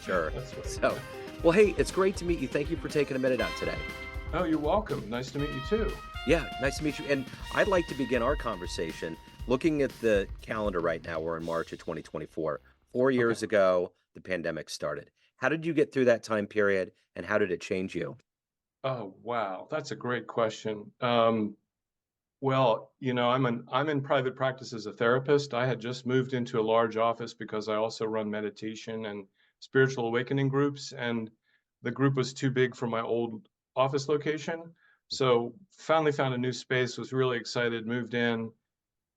Sure. That's right. So, well, hey, it's great to meet you. Thank you for taking a minute out today. Oh, you're welcome. Nice to meet you too. Yeah, nice to meet you. And I'd like to begin our conversation looking at the calendar right now. We're in March of 2024. 4 years Okay. ago, the pandemic started. How did you get through that time period and how did it change you? Oh, wow. That's a great question. Well, I'm in private practice as a therapist. I had just moved into a large office because I also run meditation and spiritual awakening groups, and the group was too big for my old office location. So finally found a new space, was really excited, moved in.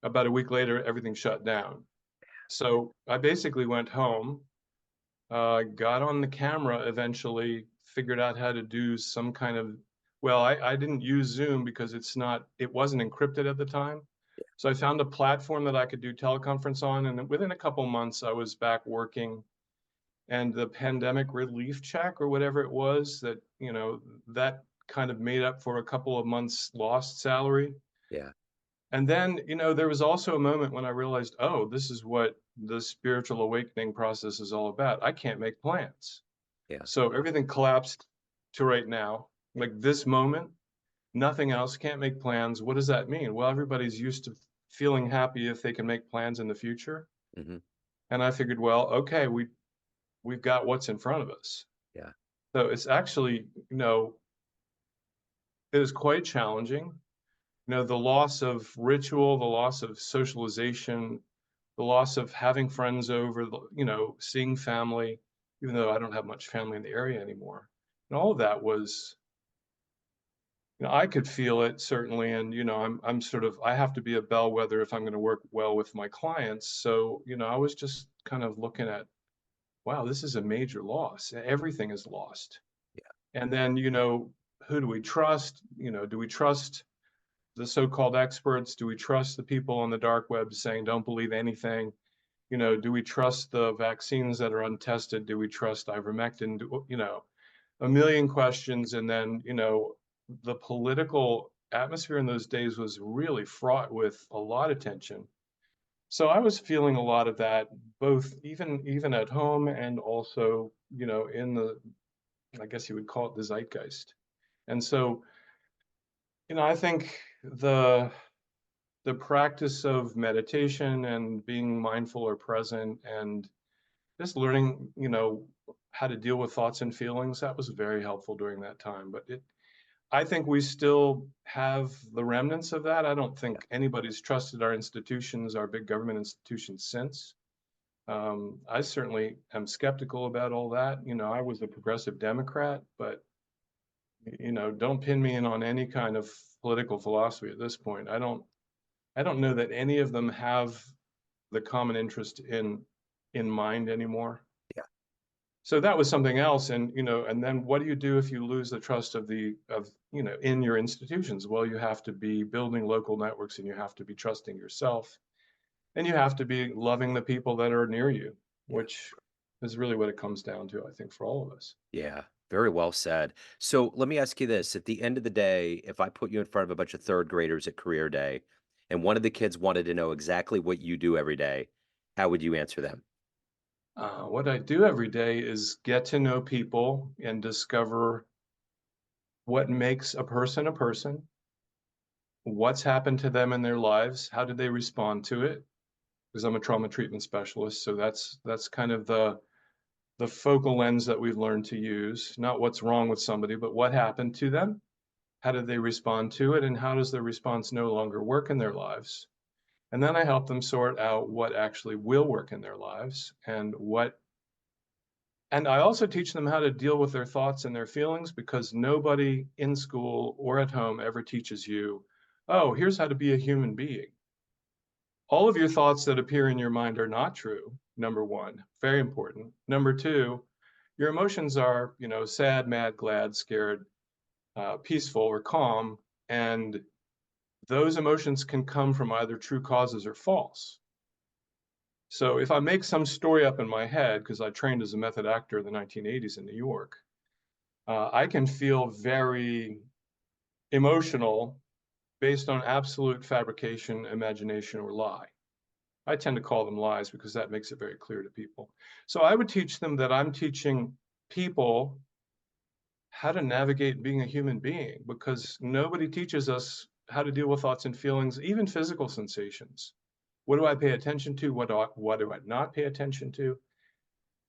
About a week later, everything shut down. So I basically went home, got on the camera eventually, figured out how to do some kind of, well, I didn't use Zoom because it wasn't encrypted at the time. So I found a platform that I could do teleconference on, and within a couple months, I was back working. And the pandemic relief check or whatever it was that kind of made up for a couple of months lost salary. Yeah, And then, there was also a moment when I realized, oh, this is what the spiritual awakening process is all about. I can't make plans. yeah, So everything collapsed to right now. Like this moment, nothing else, can't make plans. What does that mean? Well, everybody's used to feeling happy if they can make plans in the future. hmm, And I figured, well, okay, we've got what's in front of us. yeah, So it's actually, it is quite challenging. The loss of ritual, the loss of socialization, the loss of having friends over, seeing family, even though I don't have much family in the area anymore. And all of that was, I could feel it certainly. And, I'm sort of, I have to be a bellwether if I'm going to work well with my clients. So, I was just kind of looking at, wow, this is a major loss. Everything is lost. yeah, And then, who do we trust? Do we trust the so-called experts? Do we trust the people on the dark web saying, don't believe anything? Do we trust the vaccines that are untested? Do we trust ivermectin? A million questions. And then, the political atmosphere in those days was really fraught with a lot of tension. So I was feeling a lot of that, both even at home and also, in the, I guess you would call it the zeitgeist. And so, I think the practice of meditation and being mindful or present and just learning, how to deal with thoughts and feelings, that was very helpful during that time. But I think we still have the remnants of that. I don't yeah, think anybody's trusted our institutions, our big government institutions since. I certainly am skeptical about all that. I was a progressive Democrat, but don't pin me in on any kind of political philosophy at this point. I don't know that any of them have the common interest in mind anymore. yeah, So that was something else. And and then what do you do if you lose the trust in your institutions? Well, you have to be building local networks, and you have to be trusting yourself, and you have to be loving the people that are near you, yeah. which is really what it comes down to, I think, for all of us. Yeah, very well said. So let me ask you this. At the end of the day, if I put you in front of a bunch of third graders at career day and one of the kids wanted to know exactly what you do every day, how would you answer them? What I do every day is get to know people and discover what makes a person, what's happened to them in their lives, how did they respond to it? Because I'm a trauma treatment specialist, so that's kind of the focal lens that we've learned to use, not what's wrong with somebody, but what happened to them, how did they respond to it, and how does the response no longer work in their lives? And then I help them sort out what actually will work in their lives and I also teach them how to deal with their thoughts and their feelings, because nobody in school or at home ever teaches you, oh, here's how to be a human being. All of your thoughts that appear in your mind are not true. Number one, very important. Number two, your emotions are, sad, mad, glad, scared, peaceful, or calm. And those emotions can come from either true causes or false. So if I make some story up in my head, because I trained as a method actor in the 1980s in New York, I can feel very emotional based on absolute fabrication, imagination, or lie. I tend to call them lies because that makes it very clear to people. So I would teach them that I'm teaching people how to navigate being a human being, because nobody teaches us how to deal with thoughts and feelings, even physical sensations. What do I pay attention to? What do I not pay attention to?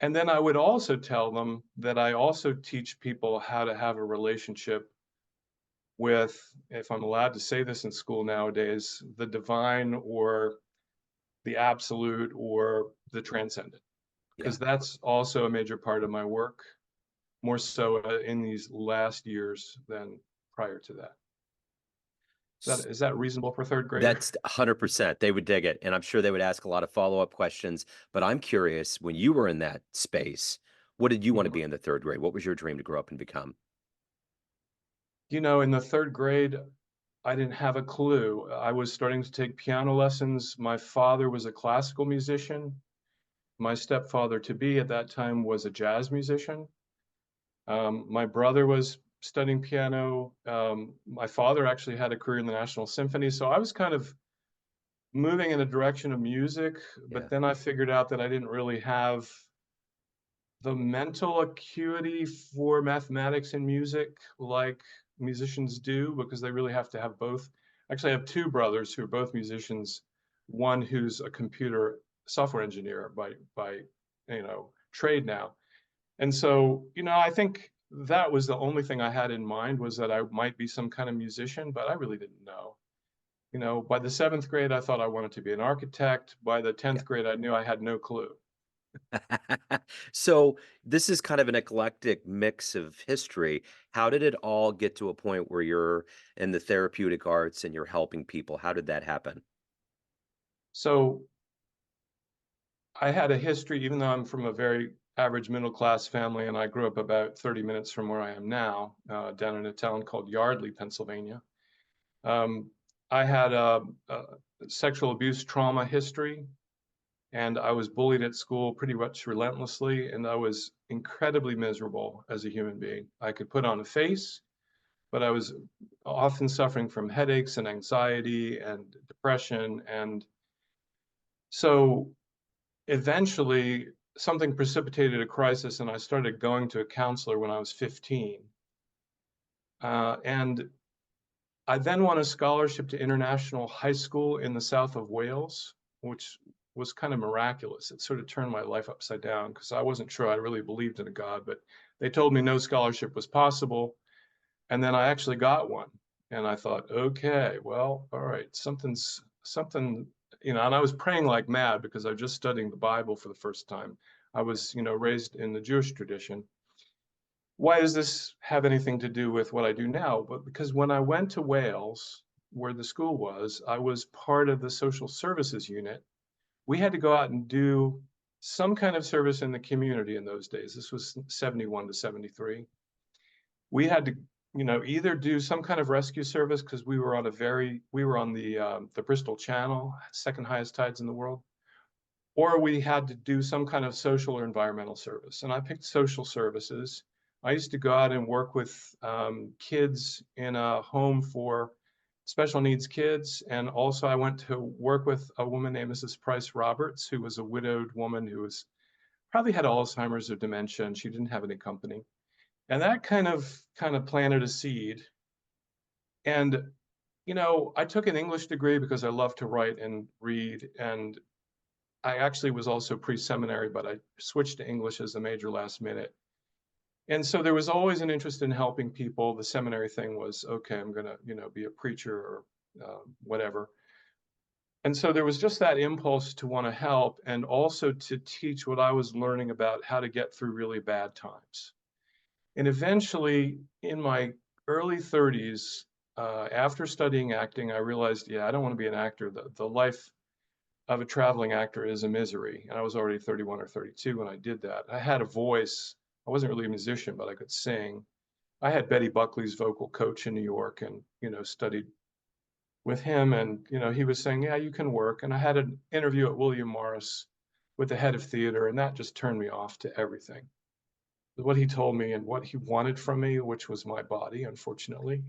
And then I would also tell them that I also teach people how to have a relationship with, if I'm allowed to say this in school nowadays, the divine or the absolute or the transcendent, Yeah. because that's also a major part of my work, more so in these last years than prior to that. Is that reasonable for third grader? That's 100%. They would dig it, and I'm sure they would ask a lot of follow-up questions, but I'm curious, when you were in that space, what did you wanna Mhm. be in the 3rd grade? What was your dream to grow up and become? You know, in the third grade, I didn't have a clue. I was starting to take piano lessons. My father was a classical musician. My stepfather to be at that time was a jazz musician. My brother was studying piano. My father actually had a career in the National Symphony. So I was kind of moving in a direction of music, but Yeah, then I figured out that I didn't really have the mental acuity for mathematics and music like musicians do, because they really have to have both. Actually, I have two brothers who are both musicians, one who's a computer software engineer by trade now. And so, I think that was the only thing I had in mind, was that I might be some kind of musician, but I really didn't know. By the seventh grade, I thought I wanted to be an architect. By the yeah. 10th grade, I knew I had no clue. So, this is kind of an eclectic mix of history. How did it all get to a point where you're in the therapeutic arts and you're helping people? How did that happen? So I had a history, even though I'm from a very average middle class family, and I grew up about 30 minutes from where I am now, down in a town called Yardley, Pennsylvania. Um, I had a sexual abuse trauma history, and I was bullied at school pretty much relentlessly, and I was incredibly miserable as a human being. I could put on a face, but I was often suffering from headaches and anxiety and depression. And so eventually, something precipitated a crisis, and I started going to a counselor when I was 15. And I then won a scholarship to international high school in the south of Wales, which was kind of miraculous. It sort of turned my life upside down, because I wasn't sure I really believed in a God, but they told me no scholarship was possible. And then I actually got one. And I thought, okay, well, all right, something, and I was praying like mad because I was just studying the Bible for the first time. I Yeah. was, raised in the Jewish tradition. Why does this have anything to do with what I do now? But because when I went to Wales, where the school was, I was part of the social services unit. We had to go out and do some kind of service in the community in those days. This was 71 to 73. We had to, either do some kind of rescue service, because we were on the Bristol Channel, second highest tides in the world, or we had to do some kind of social or environmental service. And I picked social services. I used to go out and work with kids in a home for special needs kids. And also I went to work with a woman named Mrs. Price Roberts, who was a widowed woman who was probably had Alzheimer's or dementia, and she didn't have any company. And that kind of planted a seed. And I took an English degree because I love to write and read, and I actually was also pre-seminary, but I switched to English as a major last minute. And so there was always an interest in helping people. The seminary thing was, okay, I'm gonna, be a preacher or whatever. And so there was just that impulse to want to help, and also to teach what I was learning about how to get through really bad times. And eventually, in my early 30s, after studying acting, I realized, yeah, I don't want to be an actor. The life of a traveling actor is a misery. And I was already 31 or 32 when I did that. I had a voice. I wasn't really a musician, but I could sing. I had Betty Buckley's vocal coach in New York, and, studied with him. And, he was saying, yeah, you can work. And I had an interview at William Morris with the head of theater, and that just turned me off to everything. What he told me and what he wanted from me, which was my body, unfortunately,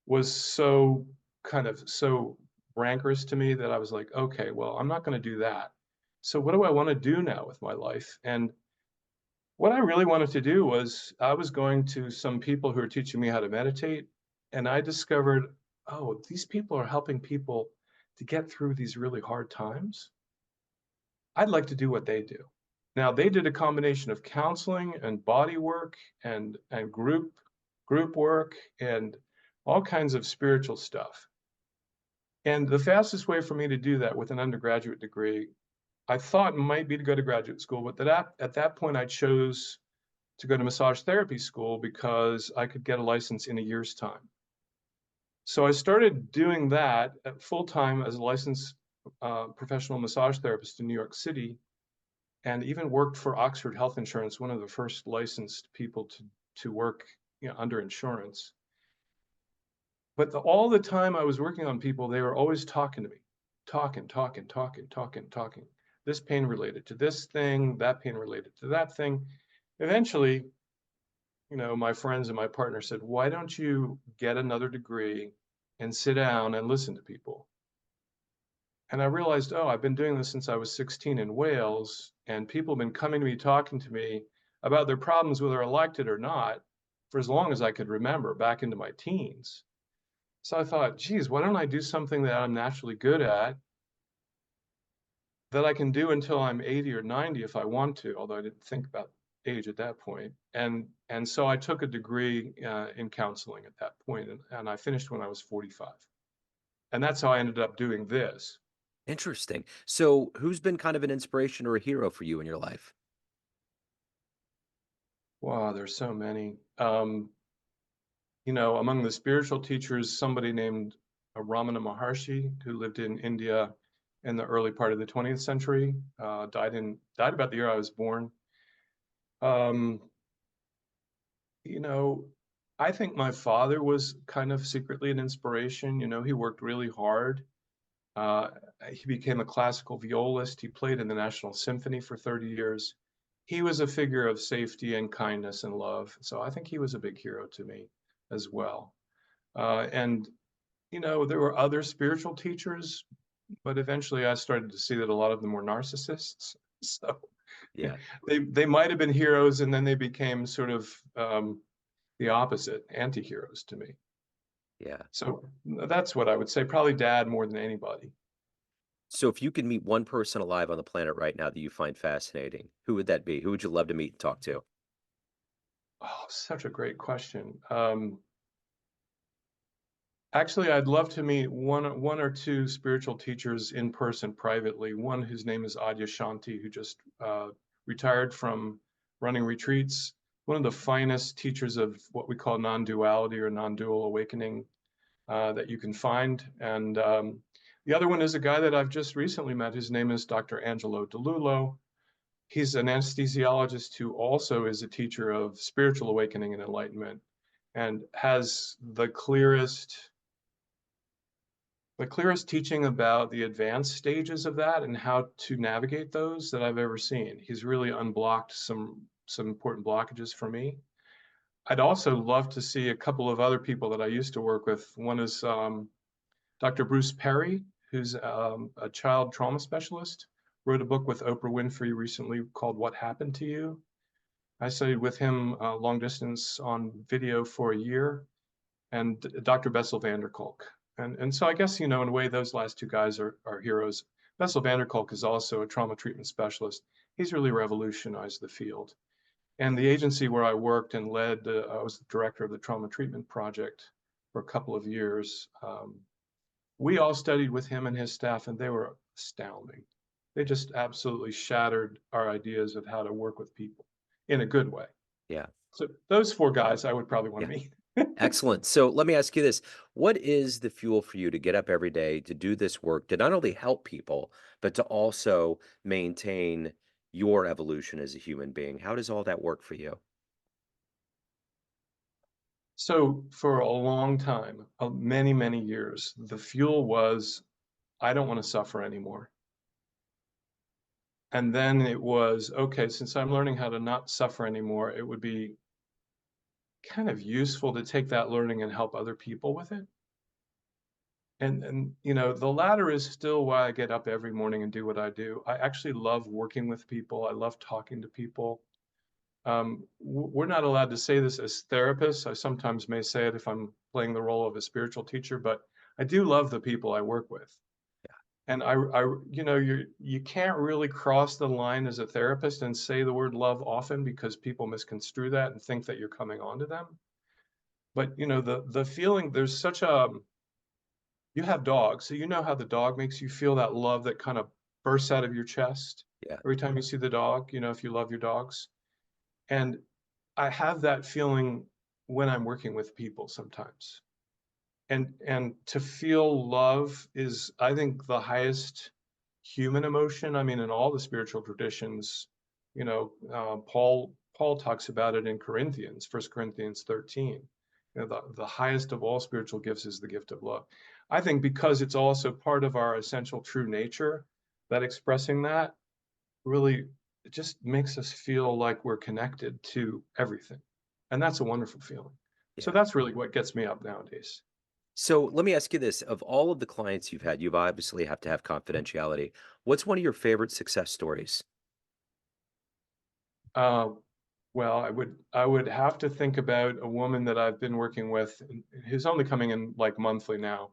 was so rancorous to me that I was like, okay, well, I'm not going to do that. So what do I want to do now with my life? And what I really wanted to do was I was going to some people who are teaching me how to meditate, and I discovered, oh, these people are helping people to get through these really hard times. I'd like to do what they do. Now, they did a combination of counseling and body work and group work and all kinds of spiritual stuff. And the fastest way for me to do that with an undergraduate degree, I thought might be to go to graduate school, but at that point I chose to go to massage therapy school because I could get a license in a year's time. So I started doing that at full time as a licensed professional massage therapist in New York City, and even worked for Oxford Health Insurance, one of the first licensed people to work, under insurance. But all the time I was working on people, they were always talking to me, talking. This pain related to this thing, that pain related to that thing. Eventually, my friends and my partner said, why don't you get another degree and sit down and listen to people? And I realized, oh, I've been doing this since I was 16 in Wales, and people have been coming to me, talking to me about their problems, whether I liked it or not, for as long as I could remember, back into my teens. So I thought, geez, why don't I do something that I'm naturally good at, that I can do until I'm 80 or 90 if I want to, although I didn't think about age at that point. And so I took a degree in counseling at that point, and I finished when I was 45. And that's how I ended up doing this. Interesting. So, who's been kind of an inspiration or a hero for you in your life? Wow, there's so many. Among the spiritual teachers, somebody named Ramana Maharshi, who lived in India in the early part of the 20th century, died about the year I was born. Um, you know, I think my father was kind of secretly an inspiration. He worked really hard. Uh, he became a classical violist. He played in the National Symphony for 30 years. He was a figure of safety and kindness and love. So I think he was a big hero to me as well. And there were other spiritual teachers, but eventually I started to see that a lot of them were narcissists. So Yeah, they might have been heroes, and then they became sort of the opposite, anti-heroes to me. yeah. So that's what I would say. Probably dad more than anybody. So, if you could meet one person alive on the planet right now that you find fascinating, who would that be? Who would you love to meet and talk to? Oh, such a great question. Actually, I'd love to meet one or two spiritual teachers in person privately. One whose name is Adya Shanti, who just retired from running retreats. One of the finest teachers of what we call non-duality or non-dual awakening that you can find. And the other one is a guy that I've just recently met. His name is Dr. Angelo DeLullo. He's an anesthesiologist who also is a teacher of spiritual awakening and enlightenment, and has the clearest teaching about the advanced stages of that and how to navigate those that I've ever seen. He's really unblocked some important blockages for me. I'd also love to see a couple of other people that I used to work with. One is Dr. Bruce Perry, who's a child trauma specialist, wrote a book with Oprah Winfrey recently called What Happened to You. I studied with him long distance on video for a year, and Dr. Bessel van der Kolk. And so I guess, in a way, those last two guys are heroes. Bessel van der Kolk is also a trauma treatment specialist. He's really revolutionized the field. And the agency where I worked and led, I was the director of the trauma treatment project for a couple of years. We all studied with him and his staff, and they were astounding. They just absolutely shattered our ideas of how to work with people in a good way. Yeah, So those four guys I would probably want yeah. to meet. Excellent. So let me ask you this. What is the fuel for you to get up every day to do this work, to not only help people, but to also maintain your evolution as a human being? How does all that work for you? So for a long time, many, many years, the fuel was, I don't want to suffer anymore. And then it was, okay, since I'm learning how to not suffer anymore, it would be kind of useful to take that learning and help other people with it. And you know, the latter is still why I get up every morning and do what I do. I actually love working with people. I love talking to people. We're not allowed to say this as therapists. I sometimes may say it if I'm playing the role of a spiritual teacher, but I do love the people I work with. And you know, you can't really cross the line as a therapist and say the word love often because people misconstrue that and think that you're coming on to them. But you know, the feeling, there's such a, you have dogs, so you know how the dog makes you feel, that love that kind of bursts out of your chest Yeah. every time you see the dog, you know, if you love your dogs. And I have that feeling when I'm working with people sometimes. And to feel love is, I think, the highest human emotion. I mean, in all the spiritual traditions, you know, Paul talks about it in Corinthians, 1 Corinthians 13. You know, the highest of all spiritual gifts is the gift of love. I think because it's also part of our essential true nature, that expressing that really, it just makes us feel like we're connected to everything. And that's a wonderful feeling. So Yeah. that's really what gets me up nowadays. So let me ask you this. Of all of the clients you've had, you've obviously have to have confidentiality. What's one of your favorite success stories? Uh, well, I would have to think about a woman that I've been working with, who's only coming in like monthly now,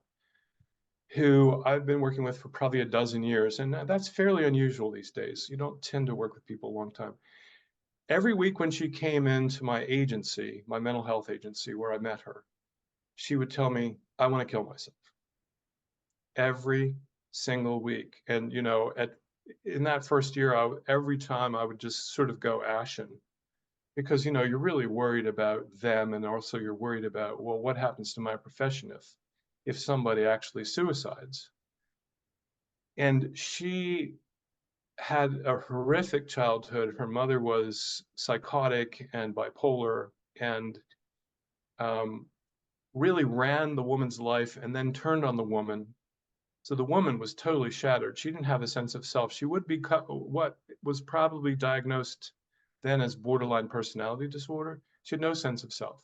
who I've been working with for probably a dozen years, and that's fairly unusual these days. You don't tend to work with people a long time. Every week when she came into my agency, my mental health agency where I met her, she would tell me, "I want to kill myself." Every single week. And you know, at in that first year, every time I would just sort of go ashen because you know you're really worried about them, and also you're worried about, well, what happens to my profession if somebody actually suicides. And she had a horrific childhood. Her mother was psychotic and bipolar, and um, really ran the woman's life and then turned on the woman. So the woman was totally shattered. She didn't have a sense of self. She would be what was probably diagnosed then as borderline personality disorder. She had no sense of self.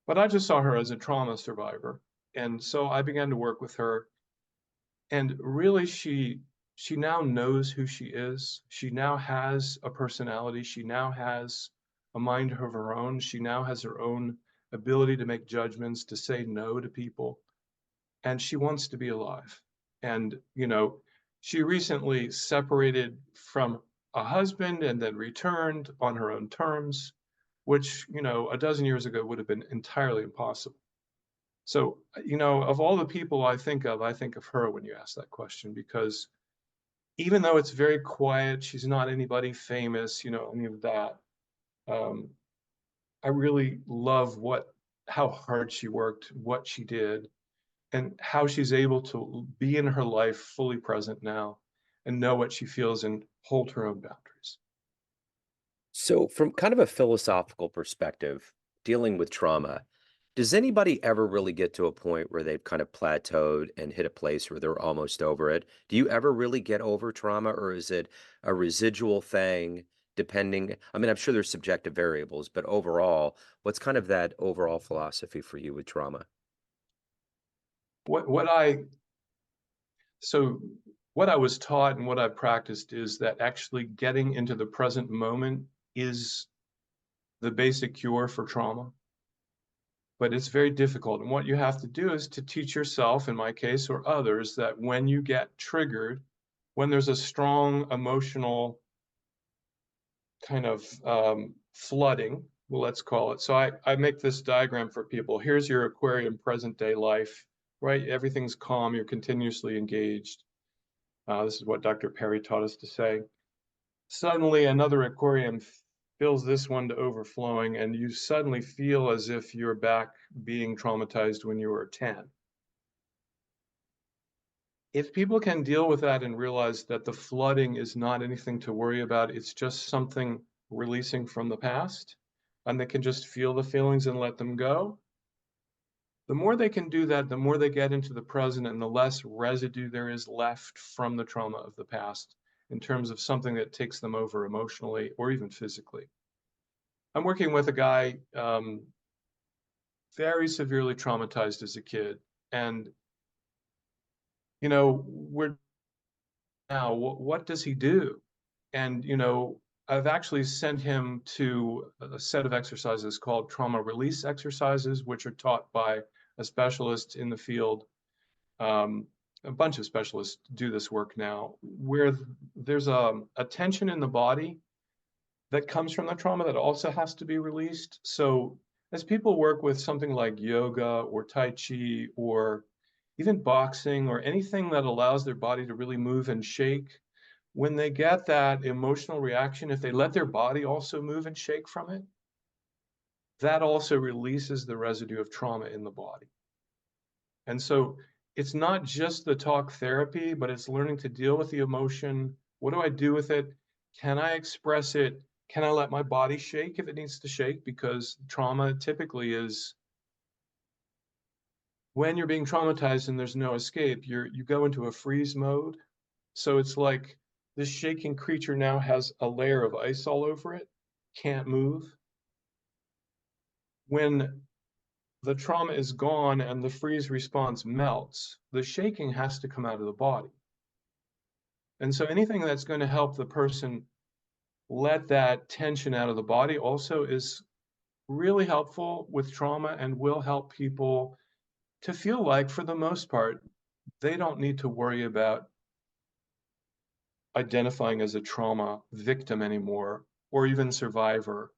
But I just saw her as a trauma survivor. And so I began to work with her. And really, she now knows who she is. She now has a personality. She now has a mind of her own. She now has her own ability to make judgments, to say no to people, and she wants to be alive. And, you know, she recently separated from a husband and then returned on her own terms, which, you know, a dozen years ago would have been entirely impossible. So, you know, of all the people I think of her when you ask that question, because even though it's very quiet, she's not anybody famous, you know, any of that. Um, I really love how hard she worked, what she did, and how she's able to be in her life fully present now and know what she feels and hold her own boundaries. So, from kind of a philosophical perspective, dealing with trauma, does anybody ever really get to a point where they've kind of plateaued and hit a place where they're almost over it? Do you ever really get over trauma, or is it a residual thing, depending? I mean, I'm sure there's subjective variables, but overall, what's kind of that overall philosophy for you with trauma? What what I so what I was taught and what I've practiced is that actually getting into the present moment is the basic cure for trauma, but it's very difficult. And what you have to do is to teach yourself, in my case, or others, that when you get triggered, when there's a strong emotional kind of flooding, well, let's call it. So I make this diagram for people. Here's your aquarium present day life, right? Everything's calm, you're continuously engaged. This is what Dr. Perry taught us to say. Suddenly, another aquarium fills this one to overflowing, and you suddenly feel as if you're back being traumatized when you were 10. If people can deal with that and realize that the flooding is not anything to worry about, it's just something releasing from the past, and they can just feel the feelings and let them go, the more they can do that, the more they get into the present and the less residue there is left from the trauma of the past in terms of something that takes them over emotionally or even physically. I'm working with a guy very severely traumatized as a kid, and we're now, what does he do? And, I've actually sent him to a set of exercises called trauma release exercises, which are taught by a specialist in the field. A bunch of specialists do this work now, where there's a tension in the body that comes from the trauma that also has to be released. So as people work with something like yoga or Tai Chi or even boxing or anything that allows their body to really move and shake, when they get that emotional reaction, if they let their body also move and shake from it, that also releases the residue of trauma in the body. And so it's not just the talk therapy, but it's learning to deal with the emotion. What do I do with it? Can I express it? Can I let my body shake if it needs to shake? Because trauma typically is when you're being traumatized and there's no escape, you go into a freeze mode. So it's like this shaking creature now has a layer of ice all over it, can't move. When the trauma is gone and the freeze response melts, the shaking has to come out of the body. And so anything that's going to help the person let that tension out of the body also is really helpful with trauma and will help people to feel like, for the most part, they don't need to worry about identifying as a trauma victim anymore or even survivor.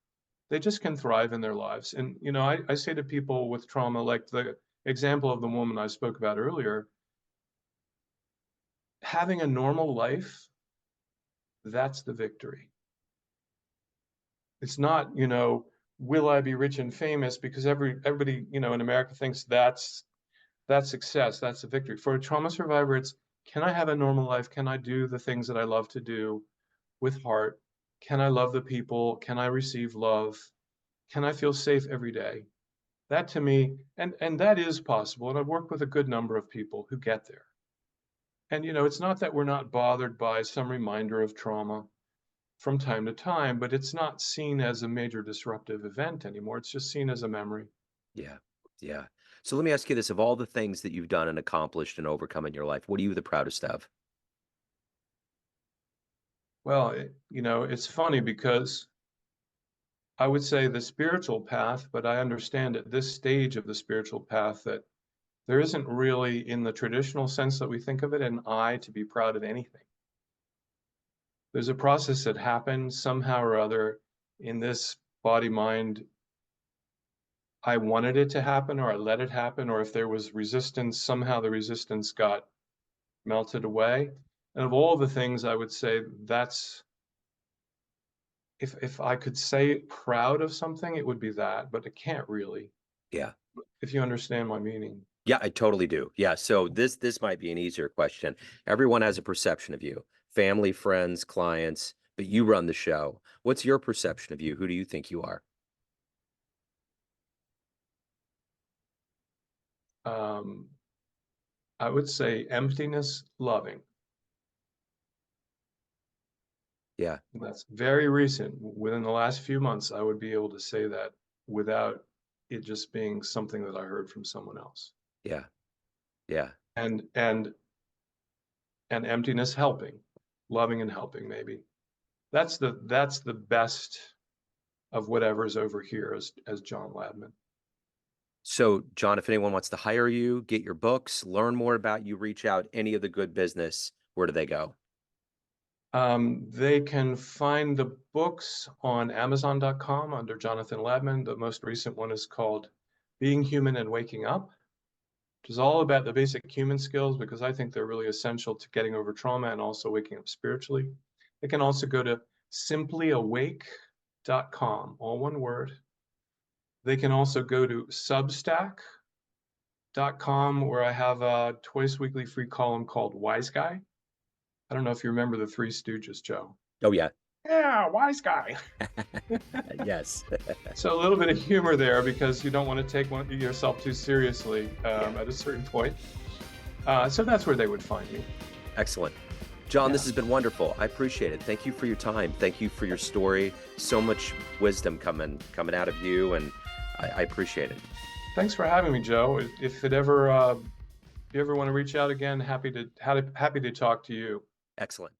They just can thrive in their lives. And, I say to people with trauma, like the example of the woman I spoke about earlier, having a normal life, that's the victory. It's not, will I be rich and famous? Because everybody, in America thinks that's success, that's a victory. For a trauma survivor, it's, can I have a normal life? Can I do the things that I love to do with heart? Can I love the people? Can I receive love? Can I feel safe every day? That to me, and that is possible. And I've worked with a good number of people who get there. And it's not that we're not bothered by some reminder of trauma from time to time, but it's not seen as a major disruptive event anymore. It's just seen as a memory. Yeah. Yeah. So let me ask you this, of all the things that you've done and accomplished and overcome in your life, what are you the proudest of? Well, it's funny because I would say the spiritual path, but I understand at this stage of the spiritual path that there isn't really, in the traditional sense that we think of it, an I to be proud of anything. There's a process that happens somehow or other in this body mind. I wanted it to happen, or I let it happen, or if there was resistance, somehow the resistance got melted away. And of all the things, I would say that's, if I could say proud of something, it would be that, but it can't really, Yeah. if you understand my meaning. Yeah, I totally do. Yeah. So this might be an easier question. Everyone has a perception of you, family, friends, clients, but you run the show. What's your perception of you? Who do you think you are? Um, I would say emptiness loving. Yeah. That's very recent. Within the last few months, I would be able to say that without it just being something that I heard from someone else. Yeah. Yeah. And emptiness helping, loving and helping maybe. That's the best of whatever's over here as Jon Labman. So, John, if anyone wants to hire you, get your books, learn more about you, reach out, any of the good business, where do they go? They can find the books on Amazon.com under Jonathan Labman. The most recent one is called Being Human and Waking Up, which is all about the basic human skills because I think they're really essential to getting over trauma and also waking up spiritually. They can also go to simplyawake.com, all one word. They can also go to substack.com where I have a twice weekly free column called Wise Guy. I don't know if you remember the Three Stooges, Joe. Oh, yeah. Yeah, wise guy. Yes. So a little bit of humor there because you don't want to take yourself too seriously Yeah. at a certain point. So that's where they would find me. Excellent. John, this Yeah. has been wonderful. I appreciate it. Thank you for your time. Thank you for your story. So much wisdom coming out of you, and I appreciate it. Thanks for having me, Joe. If you ever want to reach out again, happy to talk to you. Excellent.